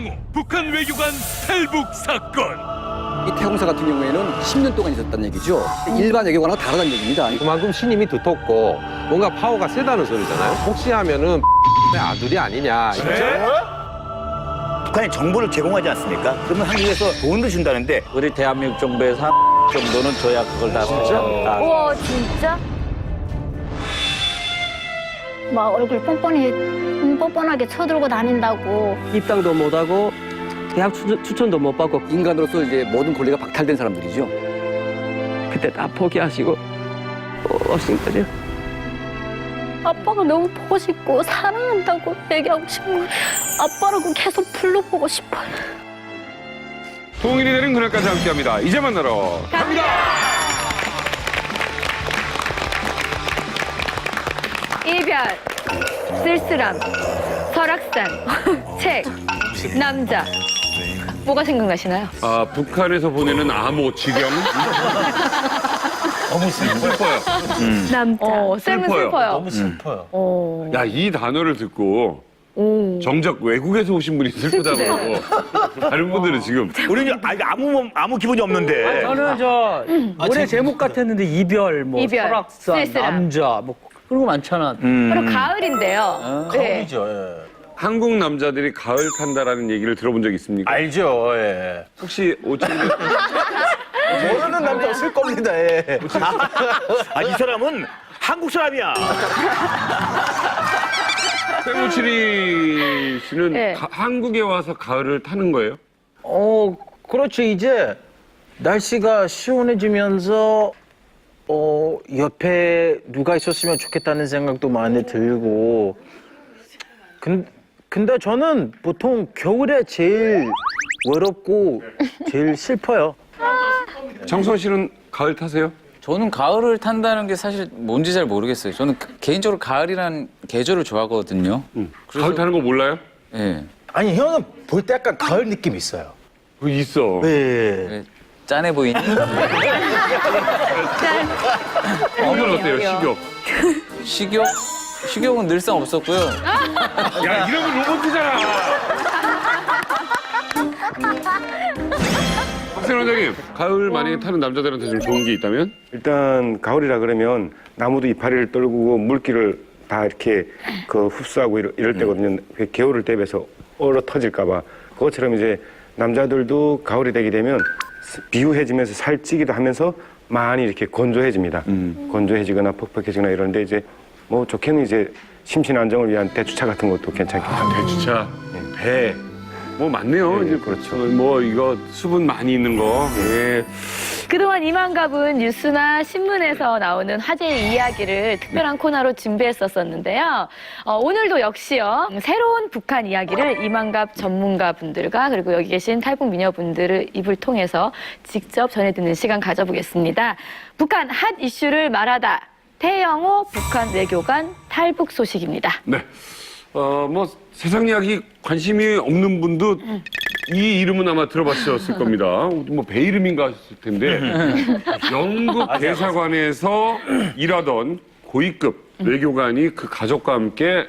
태영호 북한 외교관 탈북 사건. 이 태공사 같은 경우에는 10년 동안 있었다는 얘기죠. 일반 외교관하고 다르다는 얘기입니다. 그만큼 신임이 두텁고 뭔가 파워가 세다는 소리잖아요. 혹시 하면은 아들이 아니냐. 북한에 정보를 제공하지 않습니까? 그러면 한국에서 돈을 준다는데 우리 대한민국 정부에서 한 정도는 줘야 그걸 다 사죠. 우와 진짜? 막 얼굴 뻔뻔하게 쳐들고 다닌다고. 입당도 못하고 대학 추천도 못 받고 인간으로서 이제 모든 권리가 박탈된 사람들이죠. 그때 다 포기하시고 오신 거죠. 아빠가 너무 보고 싶고 사랑한다고 얘기하고 싶고 아빠라고 계속 불러보고 싶어요. 통일이 되는 그날까지 함께합니다. 이제 만나러 갑니다. 이별, 쓸쓸함, 설악산, 책, 남자. 뭐가 생각나시나요? 아, 북한에서 보내는 암호 지령. 너무 슬퍼요. 남자. 쌤은 슬퍼요. 너무 슬퍼요. 야, 이 단어를 듣고 정작 외국에서 오신 분이 슬프다고 그러고 다른 분들은 지금 우리는 아무 기분이 없는데. 저는 저 노래 제목 같았는데 이별, 뭐 이별, 설악산, 쓸쓸함. 남자 뭐 그런 거 많잖아. 바로 가을인데요. 네. 가을이죠. 예. 한국 남자들이 가을 탄다라는 얘기를 들어본 적 있습니까? 알죠. 예. 혹시 오천이 모르는 남자 없을 겁니다. 예. 이 사람은 한국 사람이야. 세무칠이 씨는 네. 한국에 와서 가을을 타는 거예요? 그렇죠. 이제 날씨가 시원해지면서 옆에 누가 있었으면 좋겠다는 생각도 많이 들고. 근데 저는 보통 겨울에 제일 외롭고 제일 슬퍼요. 정선 씨는 가을 타세요? 저는 가을을 탄다는 게 사실 뭔지 잘 모르겠어요. 저는 개인적으로 가을이라는 계절을 좋아하거든요. 가을 타는 거 몰라요? 예. 아니 형은 볼 때 약간 가을 느낌 있어요. 그거 있어. 예. 네. 짠해 보이니? 오늘 어때요, 식욕? 식욕은 늘상 없었고요. 야, 이러면 로봇이잖아. 박세현 원장님, 가을 만약에 타는 남자들한테 좀 좋은 게 있다면? 일단 가을이라 그러면 나무도 이파리를 떨구고 물기를 다 이렇게 흡수하고 이럴 때거든요. 겨울을 대비해서 얼어 터질까 봐. 그것처럼 이제 남자들도 가을이 되게 되면 비유해지면서 살찌기도 하면서 많이 이렇게 건조해집니다. 건조해지거나 퍽퍽해지거나 이런데 이제 뭐 좋게는 이제 심신 안정을 위한 대추차 같은 것도 괜찮겠다. 대추차, 배. 뭐 많네요. 이제 그렇죠. 뭐 이거 수분 많이 있는 거. 예. 그동안 이만갑은 뉴스나 신문에서 나오는 화제의 이야기를 특별한 코너로 준비했었는데요. 오늘도 역시요. 새로운 북한 이야기를 이만갑 전문가분들과 그리고 여기 계신 탈북 미녀분들의 입을 통해서 직접 전해드리는 시간 가져보겠습니다. 북한 핫 이슈를 말하다. 태영호 북한 외교관 탈북 소식입니다. 네. 뭐 세상 이야기 관심이 없는 분도 이 이름은 아마 들어봤을 겁니다. 뭐 배 이름인가 했을 텐데 영국 대사관에서 일하던 고위급 외교관이 그 가족과 함께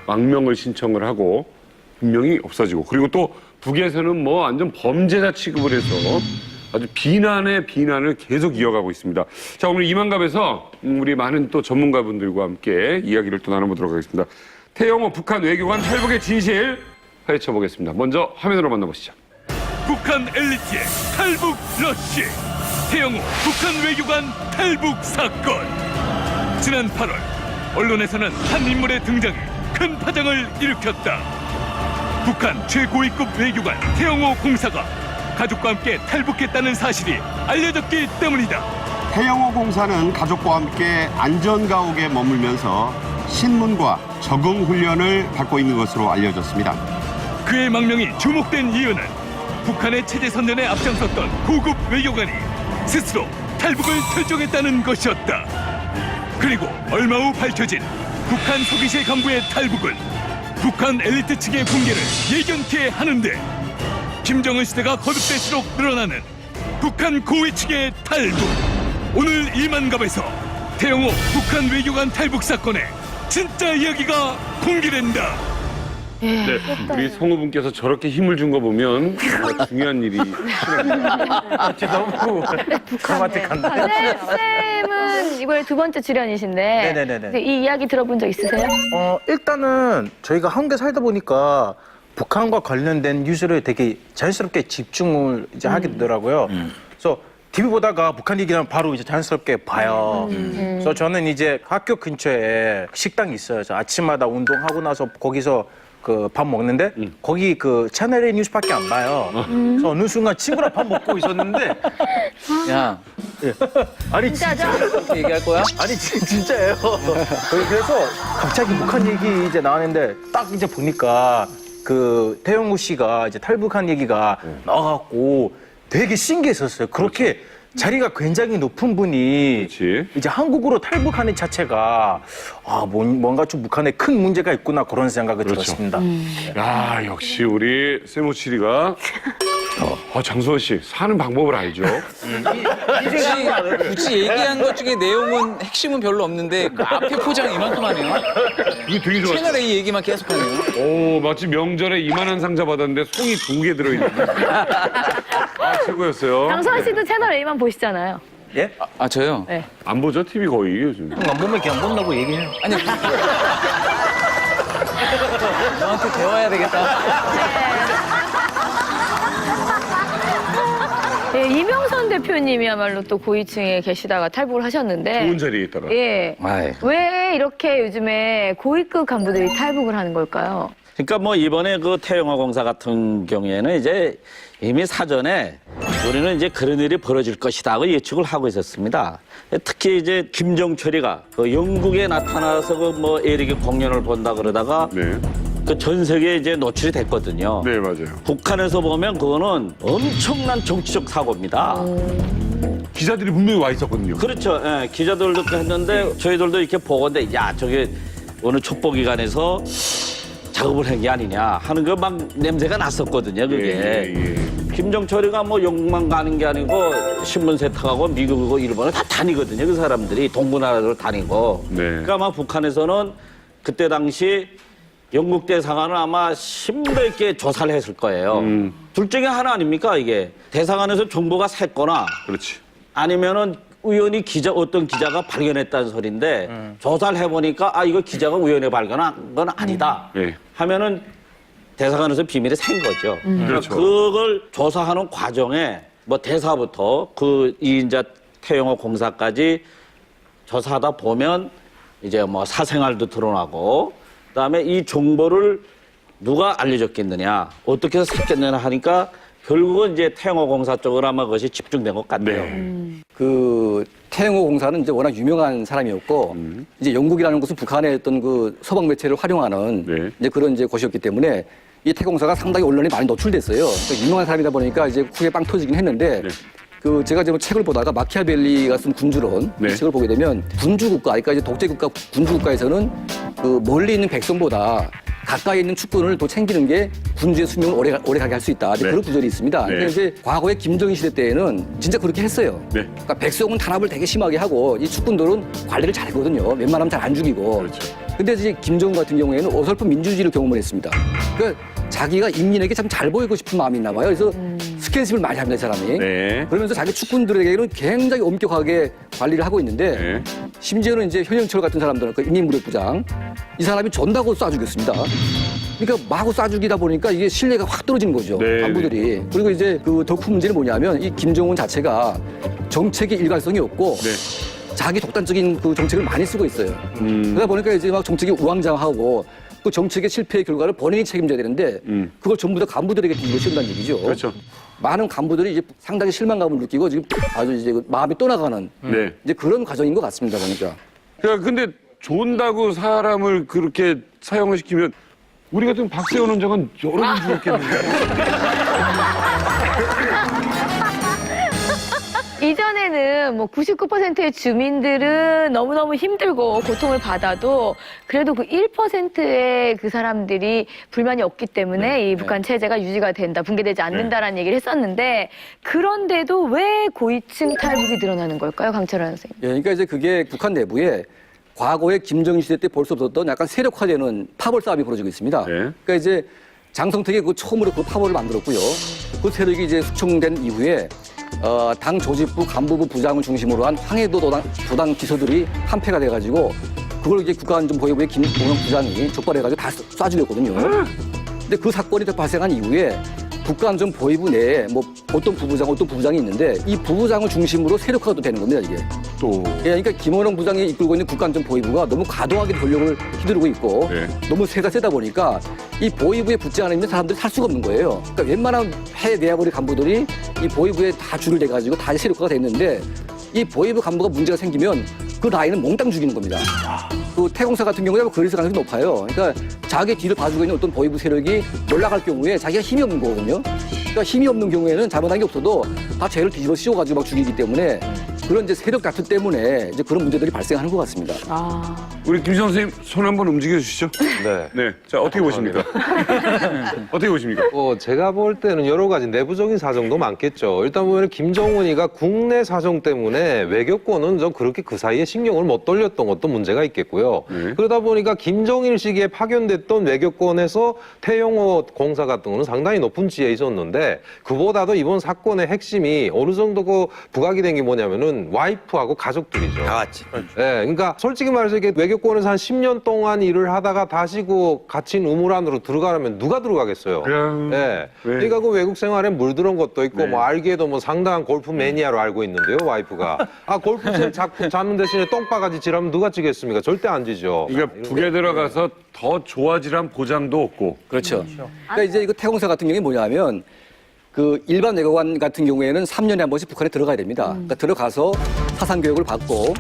망명을 신청을 하고 분명히 없어지고 그리고 또 북에서는 뭐 완전 범죄자 취급을 해서 아주 비난의 비난을 계속 이어가고 있습니다. 자, 오늘 이만갑에서 우리 많은 또 전문가분들과 함께 이야기를 또 나눠보도록 하겠습니다. 태영호 북한 외교관 탈북의 진실 파헤쳐보겠습니다. 먼저 화면으로 만나보시죠. 북한 엘리트의 탈북 러쉬. 태영호 북한 외교관 탈북 사건. 지난 8월 언론에서는 한 인물의 등장이 큰 파장을 일으켰다. 북한 최고위급 외교관 태영호 공사가 가족과 함께 탈북했다는 사실이 알려졌기 때문이다. 태영호 공사는 가족과 함께 안전가옥에 머물면서 신문과 적응 훈련을 받고 있는 것으로 알려졌습니다. 그의 망명이 주목된 이유는 북한의 체제 선전에 앞장섰던 고급 외교관이 스스로 탈북을 결정했다는 것이었다. 그리고 얼마 후 밝혀진 북한 서기실 간부의 탈북은 북한 엘리트 측의 붕괴를 예견케 하는데 김정은 시대가 거듭될수록 늘어나는 북한 고위 측의 탈북. 오늘 이만갑에서 태영호 북한 외교관 탈북 사건의 진짜 이야기가 공개된다. 네, 우리 성우분께서 저렇게 힘을 준 거 보면 뭔가 중요한 일이 너무 드라마틱한데. 쌤은 이번에 두 번째 출연이신데 네네네네. 근데 이 이야기 들어본 적 있으세요? 일단은 저희가 한국에 살다 보니까 북한과 관련된 뉴스를 되게 자연스럽게 집중을 이제 하게 되더라고요. 그래서 TV 보다가 북한 얘기하면 바로 이제 자연스럽게 봐요. 그래서 저는 이제 학교 근처에 식당이 있어요. 그래서 아침마다 운동하고 나서 거기서 그 밥 먹는데 거기 그 채널A 뉴스밖에 안 봐요. 그래서 어느 순간 친구랑 밥 먹고 있었는데 야, 아니 진짜 그렇게 얘기할 거야? 아니 진짜예요. 그래서 갑자기 북한 얘기 이제 나왔는데 딱 이제 보니까 그 태영호 씨가 이제 탈북한 얘기가 나와갖고 되게 신기했었어요. 그렇게 자리가 굉장히 높은 분이 그렇지. 이제 한국으로 탈북하는 자체가 뭔가 좀 북한에 큰 문제가 있구나 그런 생각이 들었습니다. 야, 역시 우리 세모치리가 장수원 씨 사는 방법을 알죠. 굳이 얘기한 것 중에 내용은 핵심은 별로 없는데 그 앞에 포장이 이만큼하네요. 이게 되게 좋았어. 채널 A 얘기만 계속하네요. 오, 마치 명절에 이만한 상자 받았는데 송이 2개 들어있는. 최고였어요. 장수환 씨도 채널 A만 보시잖아요. 예? 아 저요? 네. 안 보죠, TV 거의 요즘. 안 보면 그냥 안 본다고 얘기해요. 아니 너한테 배워야 되겠다. 예, 이명선 대표님이야말로 또 고위층에 계시다가 탈북을 하셨는데 좋은 자리에 있다가. 예. 아이. 왜 이렇게 요즘에 고위급 간부들이 탈북을 하는 걸까요? 그러니까 뭐 이번에 그 태영호 공사 같은 경우에는 이제 이미 사전에 우리는 이제 그런 일이 벌어질 것이다 하고 예측을 하고 있었습니다. 특히 이제 김정철이가 그 영국에 나타나서 그 뭐 에릭의 공연을 본다 그러다가 네. 그 전 세계에 이제 노출이 됐거든요. 네, 맞아요. 북한에서 보면 그거는 엄청난 정치적 사고입니다. 기자들이 분명히 와 있었거든요. 그렇죠. 예, 기자들도 했는데 저희들도 이렇게 보건데 야 저게 어느 촉보기관에서 작업을 한 게 아니냐 하는 거 막 냄새가 났었거든요. 그게. 김정철이가 뭐 영국만 가는 게 아니고 신문 세탁하고 미국이고 일본을 다 다니거든요. 그 사람들이 동부나라를 다니고. 네. 그러니까 아마 북한에서는 그때 당시 영국 대사관을 아마 심도 있게 조사를 했을 거예요. 둘 중에 하나 아닙니까 이게. 대사관에서 정보가 샜거나 그렇지. 아니면은 우연히 어떤 기자가 발견했다는 소리인데 조사를 해보니까 이거 기자가 우연히 발견한 건 아니다 네. 하면은 대사관에서 비밀이 생 거죠. 그렇죠. 그걸 조사하는 과정에 뭐 대사부터 그 이인자 태영호 공사까지 조사하다 보면 이제 뭐 사생활도 드러나고 그다음에 이 정보를 누가 알려줬겠느냐 어떻게 해서 샀겠느냐 하니까 결국은 이제 태영호 공사 쪽으로 아마 그것이 집중된 것 같아요. 그 태영호 공사는 이제 워낙 유명한 사람이었고 이제 영국이라는 곳은 북한의 어떤 그 서방 매체를 활용하는 네. 이제 그런 이제 곳이었기 때문에 이 태공사가 상당히 언론에 많이 노출됐어요. 그러니까 유명한 사람이다 보니까 이제 후에 빵 터지긴 했는데 그 제가 지금 책을 보다가 마키아벨리가 쓴 군주론 이 책을 보게 되면 군주국가, 그러니까 이제 독재국가 군주국가에서는 그 멀리 있는 백성보다 가까이 있는 축군을 더 챙기는 게 군주의 수명을 오래가게 할 수 있다. 그런 구절이 있습니다. 그러니까 이제 과거에 김정일 시대 때에는 진짜 그렇게 했어요. 그러니까 백성은 탄압을 되게 심하게 하고 이 축군들은 관리를 잘했거든요. 웬만하면 잘 안 죽이고. 근데 이제 김정은 같은 경우에는 어설픈 민주주의를 경험을 했습니다. 그러니까 자기가 인민에게 참 잘 보이고 싶은 마음이 있나 봐요. 그래서 스킨십을 많이 합니다, 이 사람이. 그러면서 자기 축군들에게는 굉장히 엄격하게 관리를 하고 있는데 심지어는 이제 현영철 같은 사람들은 그 인민무력부장 이 사람이 전다고 쏴 죽였습니다. 그러니까 마구 쏴 죽이다 보니까 이게 신뢰가 확 떨어지는 거죠. 간부들이. 그리고 이제 그 더 큰 문제는 뭐냐면 이 김정은 자체가 정책의 일관성이 없고 자기 독단적인 그 정책을 많이 쓰고 있어요. 그러다 보니까 이제 막 정책이 우왕좌왕하고 그 정책의 실패의 결과를 본인이 책임져야 되는데 그걸 전부 다 간부들에게 뒤집어 씌운다는 얘기죠. 그렇죠. 많은 간부들이 이제 상당히 실망감을 느끼고 지금 아주 이제 마음이 떠나가는 이제 그런 과정인 것 같습니다, 보니까. 그러니까 근데 좋은다고 사람을 그렇게 사형을 시키면 우리 같은 박세훈 원장은 여러 번 죽었겠는데. 이전에는 뭐 99%의 주민들은 너무너무 힘들고 고통을 받아도 그래도 그 1%의 그 사람들이 불만이 없기 때문에 이 북한 체제가 유지가 된다, 붕괴되지 않는다라는 얘기를 했었는데 그런데도 왜 고위층 탈북이 늘어나는 걸까요, 강철환 선생님? 예, 그러니까 이제 그게 북한 내부에 과거에 김정일 시대 때 볼 수 없었던 약간 세력화되는 파벌 싸움이 벌어지고 있습니다. 그러니까 이제 장성택이 그 처음으로 그 파벌을 만들었고요. 그 세력이 이제 숙청된 이후에 당 조직부 간부부 부장을 중심으로 한 황해도 도당 기소들이 한패가 돼가지고 그걸 이제 국가안전보위부의 김동영 부장이 적발해가지고 다 쏴 죽였거든요. 근데 그 사건이 발생한 이후에 국가안전보위부 내에 뭐 어떤 부부장이 있는데 이 부부장을 중심으로 세력화도 되는 겁니다, 이게. 또. 예, 그러니까 김원영 부장이 이끌고 있는 국가안전보위부가 너무 과도하게 권력을 휘두르고 있고 너무 세다 보니까 이 보위부에 붙지 않으면 사람들이 살 수가 없는 거예요. 그러니까 웬만한 해외 내야거리 간부들이 이 보위부에 다 줄을 대가지고 다 세력화가 됐는데 이 보위부 간부가 문제가 생기면 그 라인은 몽땅 죽이는 겁니다. 그 태공사 같은 경우에 그랬을 가능성이 높아요. 그러니까 자기 뒤를 봐주고 있는 어떤 보위부 세력이 올라갈 경우에 자기가 힘이 없는 거거든요. 그러니까 힘이 없는 경우에는 잘못한 게 없어도 다 죄를 뒤집어 씌워가지고 막 죽이기 때문에 그런 이제 세력 다툼 때문에 이제 그런 문제들이 발생하는 것 같습니다. 우리 김 선생님 손 한번 움직여 주시죠. 네. 네. 자, 어떻게 보십니까? 어떻게 보십니까? 제가 볼 때는 여러 가지 내부적인 사정도 많겠죠. 일단 보면 김정은이가 국내 사정 때문에 외교권은 좀 그렇게 그 사이에 신경을 못 돌렸던 것도 문제가 있겠고요. 그러다 보니까 김정일 시기에 파견됐던 외교권에서 태영호 공사 같은 거는 상당히 높은 지위에 있었는데 그보다도 이번 사건의 핵심이 어느 정도 그 부각이 된 게 뭐냐면은 와이프하고 가족들이죠. 다 같이. 네, 그러니까 솔직히 말해서 이게 외교권에서 한 10년 동안 일을 하다가 다시 그 갇힌 우물 안으로 들어가려면 누가 들어가겠어요? 네. 그러니까 그 외국 생활에 물들은 것도 있고 뭐 알기에도 뭐 상당한 골프 매니아로 알고 있는데요, 와이프가. 골프채 잡는 대신에 똥바가지 질하면 누가 지겠습니까? 절대 안 지죠. 그러니까 북에 들어가서 더 좋아지란 보장도 없고. 그렇죠. 그러니까 이제 이거 태공사 같은 경우에 뭐냐면 그 일반 외교관 같은 경우에는 3년에 한 번씩 북한에 들어가야 됩니다. 그러니까 들어가서 사상 교육을 받고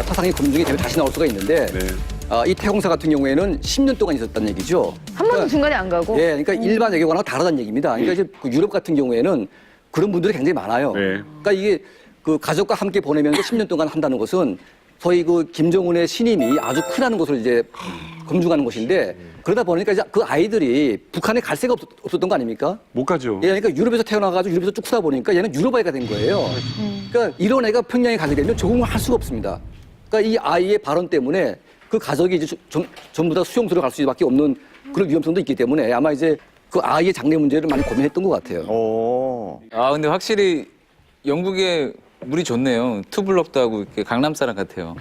사상이 검증이 되면 다시 나올 수가 있는데 이 태공사 같은 경우에는 10년 동안 있었다는 얘기죠. 한 번도 중간에 안 가고? 예, 그러니까 일반 외교관하고 다르다는 얘기입니다. 그러니까 이제 그 유럽 같은 경우에는 그런 분들이 굉장히 많아요. 그러니까 이게 그 가족과 함께 보내면서 10년 동안 한다는 것은 소위 그 김정은의 신임이 아주 크다는 것을 이제 검증하는 것인데 그러다 보니까 이제 그 아이들이 북한에 갈 새가 없었던 거 아닙니까? 못 가죠. 예, 그러니까 유럽에서 태어나가지고 유럽에서 쭉 크다 보니까 얘는 유럽 아이가 된 거예요. 그러니까 이런 애가 평양에 가게 되면 적응을 할 수가 없습니다. 그러니까 이 아이의 발언 때문에 그 가족이 이제 전부 다 수용소로 갈 수밖에 없는 그런 위험성도 있기 때문에 아마 이제 그 아이의 장래 문제를 많이 고민했던 것 같아요. 근데 확실히 영국의 물이 좋네요. 투블럭도 하고 이렇게 강남 사람 같아요.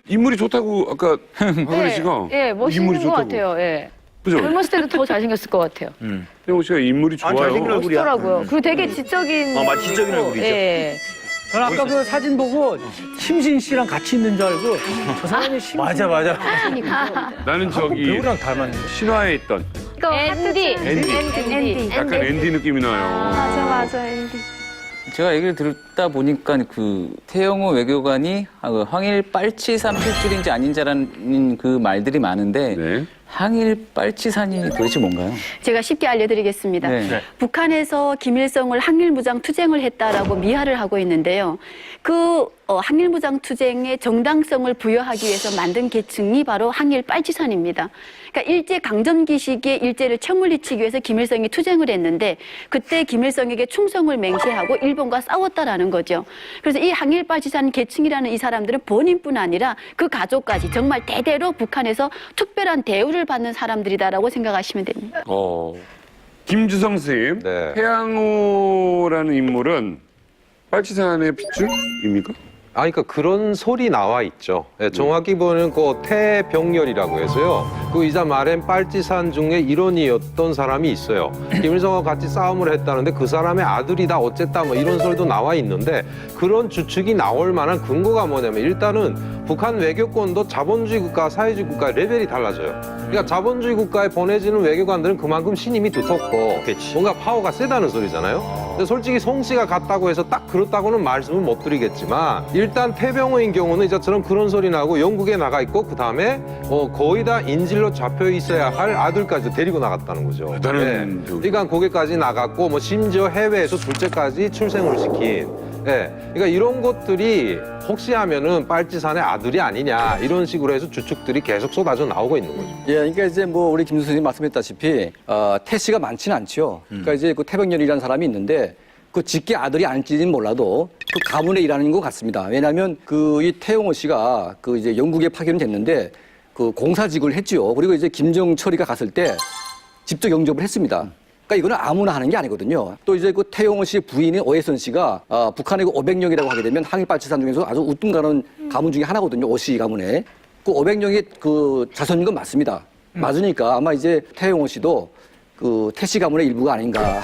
인물이 좋다고 아까 박은혜 씨가. 예, 멋있는 것 같아요. 예. 그죠? 젊었을 때도 더 잘생겼을 것 같아요. 태용 씨가 인물이 좋아요. 잘생긴 얼굴이야. 멋있더라고요. 그리고 되게 지적인. 맞아, 지적인 분이고, 얼굴이죠. 예. 저는 아까 그 사진 보고 심신 씨랑 같이 있는 줄 알고 저 사람이 심신. 맞아. 나는 저기 배우랑 닮았네. 신화에 있던 앤디. 약간 앤디 느낌이 나요. 맞아, 앤디. 제가 얘기를 듣다 보니까 그 태영호 외교관이 항일 빨치산 필줄인지 아닌지라는 그 말들이 많은데 항일 빨치산이 도대체 뭔가요? 제가 쉽게 알려드리겠습니다. 네. 북한에서 김일성을 항일무장 투쟁을 했다라고 미화를 하고 있는데요. 그 항일무장 투쟁의 정당성을 부여하기 위해서 만든 계층이 바로 항일 빨치산입니다. 그러니까 일제 강점기 시기에 일제를 쳐물리치기 위해서 김일성이 투쟁을 했는데 그때 김일성에게 충성을 맹세하고 일본과 싸웠다라는 거죠. 그래서 이 항일 빨치산 계층이라는 이 사람들은 본인뿐 아니라 그 가족까지 정말 대대로 북한에서 특별한 대우를 받는 사람들이다라고 생각하시면 됩니다. 김주성 선생님, 태양호라는 인물은 빨치산의 핏줄입니까? 그러니까 그런 소리 나와 있죠. 정확히 보면 그 태병렬이라고 해서요. 그 이자 말엔 빨치산 중에 일원이었던 사람이 있어요. 김일성과 같이 싸움을 했다는데 그 사람의 아들이다 어쨌다 뭐 이런 소리도 나와 있는데 그런 추측이 나올 만한 근거가 뭐냐면 일단은 북한 외교권도 자본주의 국가, 사회주의 국가 레벨이 달라져요. 그러니까 자본주의 국가에 보내지는 외교관들은 그만큼 신임이 두텁고 뭔가 파워가 세다는 소리잖아요. 근데 솔직히 송 씨가 갔다고 해서 딱 그렇다고는 말씀을 못 드리겠지만 일단 태병호인 경우는 이제처럼 그런 소리 나고 영국에 나가 있고 그 다음에 거의 다 인질로 잡혀 있어야 할 아들까지 데리고 나갔다는 거죠. 그러니까 거기까지 나갔고 뭐 심지어 해외에서 둘째까지 출생을 시킨. 그러니까 이런 것들이 혹시 하면은 빨치산의 아들이 아니냐 이런 식으로 해서 추측들이 계속 쏟아져 나오고 있는 거죠. 예, 그러니까 이제 뭐 우리 김 선생님 말씀했다시피 태씨가 많지는 않죠. 그러니까 이제 그 태병렬이라는 사람이 있는데 그 직계 아들이 아닐지는 몰라도 그 가문에 일하는 것 같습니다. 왜냐하면 그 이 태용호 씨가 그 이제 영국에 파견이 됐는데 그 공사직을 했죠. 그리고 이제 김정철이가 갔을 때 직접 영접을 했습니다. 그러니까 이거는 아무나 하는 게 아니거든요. 또 이제 그 태용호 씨의 부인인 오해선 씨가 북한의 그 500명이라고 하게 되면 항일 빨치산 중에서 아주 우뚝 가는 가문 중에 하나거든요. 오씨 가문에. 그 500명이 그 자손인 건 맞습니다. 맞으니까 아마 이제 태용호 씨도 그 태씨 가문의 일부가 아닌가.